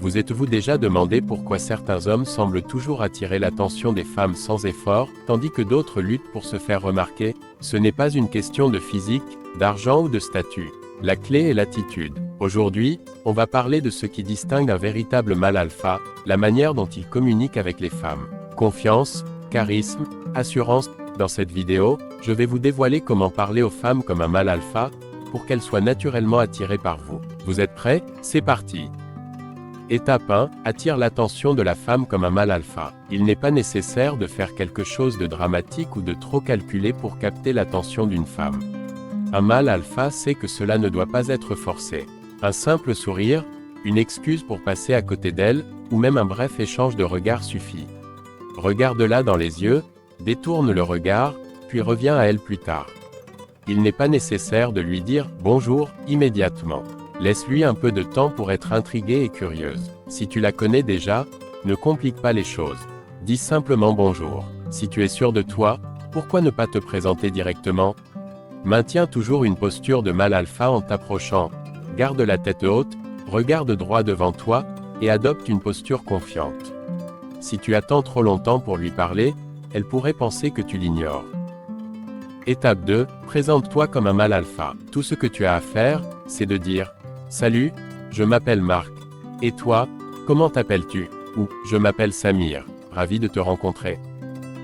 Vous êtes-vous déjà demandé pourquoi certains hommes semblent toujours attirer l'attention des femmes sans effort, tandis que d'autres luttent pour se faire remarquer? Ce n'est pas une question de physique, d'argent ou de statut. La clé est l'attitude. Aujourd'hui, on va parler de ce qui distingue un véritable mâle alpha, la manière dont il communique avec les femmes. Confiance, charisme, assurance. Dans cette vidéo, je vais vous dévoiler comment parler aux femmes comme un mâle alpha, pour qu'elles soient naturellement attirées par vous. Vous êtes prêts? C'est parti! Étape 1. Attire l'attention de la femme comme un mâle alpha. Il n'est pas nécessaire de faire quelque chose de dramatique ou de trop calculé pour capter l'attention d'une femme. Un mâle alpha sait que cela ne doit pas être forcé. Un simple sourire, une excuse pour passer à côté d'elle, ou même un bref échange de regards suffit. Regarde-la dans les yeux, détourne le regard, puis reviens à elle plus tard. Il n'est pas nécessaire de lui dire « bonjour » immédiatement. Laisse-lui un peu de temps pour être intriguée et curieuse. Si tu la connais déjà, ne complique pas les choses. Dis simplement bonjour. Si tu es sûr de toi, pourquoi ne pas te présenter directement? Maintiens toujours une posture de mâle alpha en t'approchant. Garde la tête haute, regarde droit devant toi, et adopte une posture confiante. Si tu attends trop longtemps pour lui parler, elle pourrait penser que tu l'ignores. Étape 2. Présente-toi comme un mâle alpha. Tout ce que tu as à faire, c'est de dire « Salut, je m'appelle Marc. Et toi, comment t'appelles-tu » ou « Je m'appelle Samir, ravi de te rencontrer ».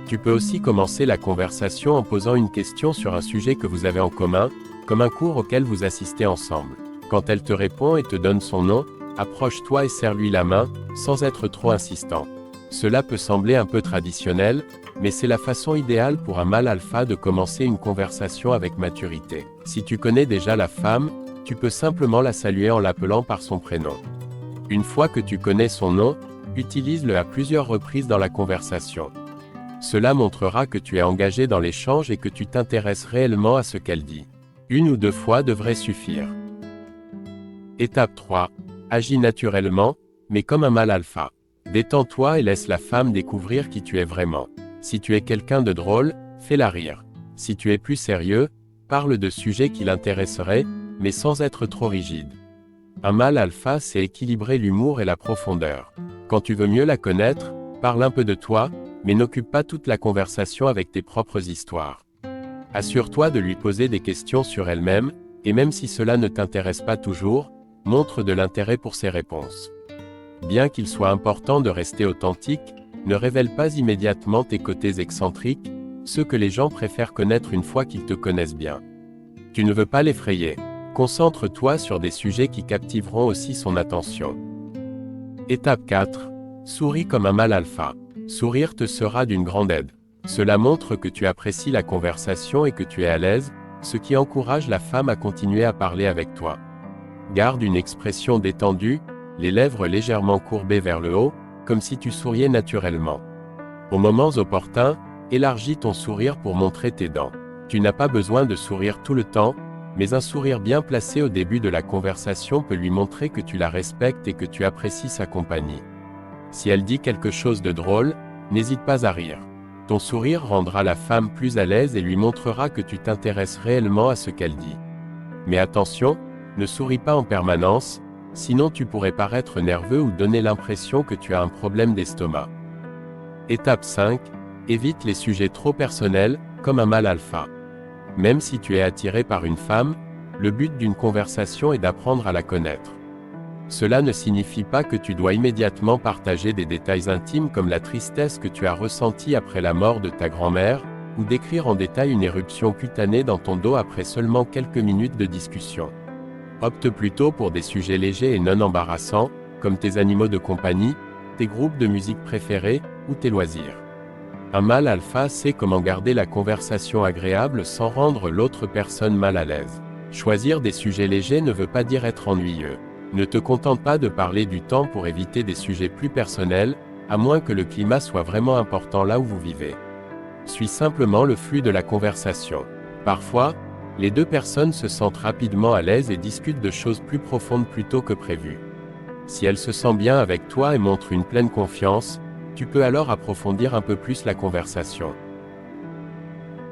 Tu peux aussi commencer la conversation en posant une question sur un sujet que vous avez en commun, comme un cours auquel vous assistez ensemble. Quand elle te répond et te donne son nom, approche-toi et serre-lui la main, sans être trop insistant. Cela peut sembler un peu traditionnel, mais c'est la façon idéale pour un mâle alpha de commencer une conversation avec maturité. Si tu connais déjà la femme, tu peux simplement la saluer en l'appelant par son prénom. Une fois que tu connais son nom, utilise-le à plusieurs reprises dans la conversation. Cela montrera que tu es engagé dans l'échange et que tu t'intéresses réellement à ce qu'elle dit. Une ou deux fois devrait suffire. Étape 3. Agis naturellement, mais comme un mâle alpha. Détends-toi et laisse la femme découvrir qui tu es vraiment. Si tu es quelqu'un de drôle, fais-la rire. Si tu es plus sérieux, parle de sujets qui l'intéresseraient, mais sans être trop rigide. Un mâle alpha sait équilibrer l'humour et la profondeur. Quand tu veux mieux la connaître, parle un peu de toi, mais n'occupe pas toute la conversation avec tes propres histoires. Assure-toi de lui poser des questions sur elle-même, et même si cela ne t'intéresse pas toujours, montre de l'intérêt pour ses réponses. Bien qu'il soit important de rester authentique, ne révèle pas immédiatement tes côtés excentriques, ceux que les gens préfèrent connaître une fois qu'ils te connaissent bien. Tu ne veux pas l'effrayer. Concentre-toi sur des sujets qui captiveront aussi son attention. Étape 4. Souris comme un mâle alpha. Sourire te sera d'une grande aide. Cela montre que tu apprécies la conversation et que tu es à l'aise, ce qui encourage la femme à continuer à parler avec toi. Garde une expression détendue, les lèvres légèrement courbées vers le haut, comme si tu souriais naturellement. Aux moments opportuns, élargis ton sourire pour montrer tes dents. Tu n'as pas besoin de sourire tout le temps, mais un sourire bien placé au début de la conversation peut lui montrer que tu la respectes et que tu apprécies sa compagnie. Si elle dit quelque chose de drôle, n'hésite pas à rire. Ton sourire rendra la femme plus à l'aise et lui montrera que tu t'intéresses réellement à ce qu'elle dit. Mais attention, ne souris pas en permanence, sinon tu pourrais paraître nerveux ou donner l'impression que tu as un problème d'estomac. Étape 5. Évite les sujets trop personnels, comme un mâle alpha. Même si tu es attiré par une femme, le but d'une conversation est d'apprendre à la connaître. Cela ne signifie pas que tu dois immédiatement partager des détails intimes comme la tristesse que tu as ressentie après la mort de ta grand-mère, ou décrire en détail une éruption cutanée dans ton dos après seulement quelques minutes de discussion. Opte plutôt pour des sujets légers et non embarrassants, comme tes animaux de compagnie, tes groupes de musique préférés, ou tes loisirs. Un mâle alpha sait comment garder la conversation agréable sans rendre l'autre personne mal à l'aise. Choisir des sujets légers ne veut pas dire être ennuyeux. Ne te contente pas de parler du temps pour éviter des sujets plus personnels, à moins que le climat soit vraiment important là où vous vivez. Suis simplement le flux de la conversation. Parfois, les deux personnes se sentent rapidement à l'aise et discutent de choses plus profondes plus tôt que prévu. Si elle se sent bien avec toi et montre une pleine confiance, tu peux alors approfondir un peu plus la conversation.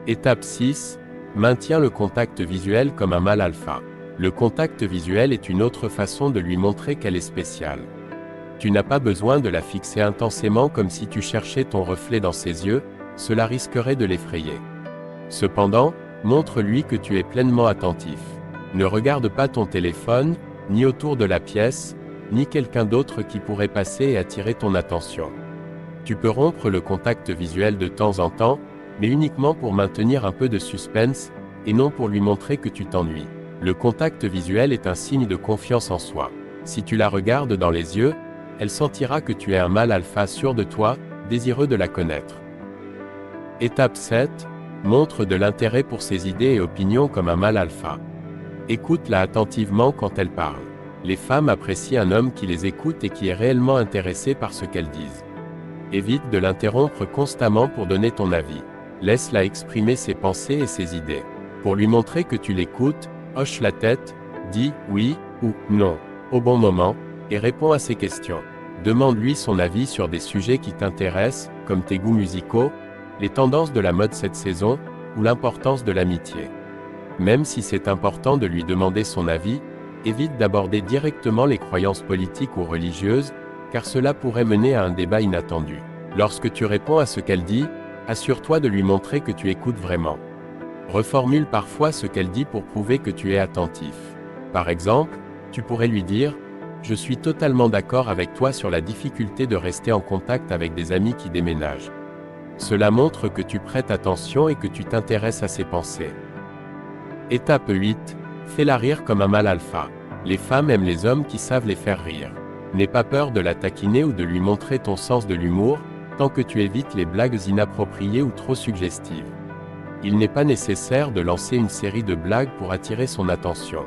Étape 6. Maintiens le contact visuel comme un mâle alpha. Le contact visuel est une autre façon de lui montrer qu'elle est spéciale. tu n'as pas besoin de la fixer intensément comme si tu cherchais ton reflet dans ses yeux, cela risquerait de l'effrayer. Cependant, montre-lui que tu es pleinement attentif. Ne regarde pas ton téléphone, ni autour de la pièce, ni quelqu'un d'autre qui pourrait passer et attirer ton attention. Tu peux rompre le contact visuel de temps en temps, mais uniquement pour maintenir un peu de suspense, et non pour lui montrer que tu t'ennuies. Le contact visuel est un signe de confiance en soi. Si tu la regardes dans les yeux, elle sentira que tu es un mâle alpha sûr de toi, désireux de la connaître. Étape 7. Montre de l'intérêt pour ses idées et opinions comme un mâle alpha. Écoute-la attentivement quand elle parle. Les femmes apprécient un homme qui les écoute et qui est réellement intéressé par ce qu'elles disent. Évite de l'interrompre constamment pour donner ton avis. Laisse-la exprimer ses pensées et ses idées. Pour lui montrer que tu l'écoutes, hoche la tête, dis oui ou non au bon moment, et réponds à ses questions. Demande-lui son avis sur des sujets qui t'intéressent, comme tes goûts musicaux, les tendances de la mode cette saison, ou l'importance de l'amitié. Même si c'est important de lui demander son avis, évite d'aborder directement les croyances politiques ou religieuses, car cela pourrait mener à un débat inattendu. Lorsque tu réponds à ce qu'elle dit, assure-toi de lui montrer que tu écoutes vraiment. Reformule parfois ce qu'elle dit pour prouver que tu es attentif. Par exemple, tu pourrais lui dire « Je suis totalement d'accord avec toi sur la difficulté de rester en contact avec des amis qui déménagent. » Cela montre que tu prêtes attention et que tu t'intéresses à ses pensées. Étape 8. Fais-la rire comme un mâle alpha. Les femmes aiment les hommes qui savent les faire rire. N'aie pas peur de la taquiner ou de lui montrer ton sens de l'humour, tant que tu évites les blagues inappropriées ou trop suggestives. Il n'est pas nécessaire de lancer une série de blagues pour attirer son attention.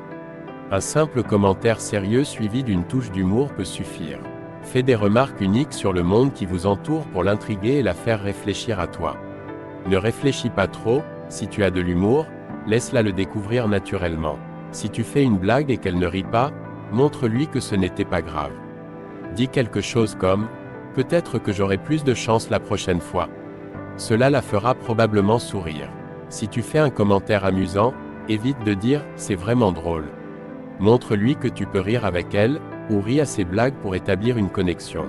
Un simple commentaire sérieux suivi d'une touche d'humour peut suffire. Fais des remarques uniques sur le monde qui vous entoure pour l'intriguer et la faire réfléchir à toi. Ne réfléchis pas trop, si tu as de l'humour, laisse-la le découvrir naturellement. Si tu fais une blague et qu'elle ne rit pas, montre-lui que ce n'était pas grave. Dis quelque chose comme « Peut-être que j'aurai plus de chance la prochaine fois ». Cela la fera probablement sourire. Si tu fais un commentaire amusant, évite de dire « C'est vraiment drôle ». Montre-lui que tu peux rire avec elle, ou ris à ses blagues pour établir une connexion.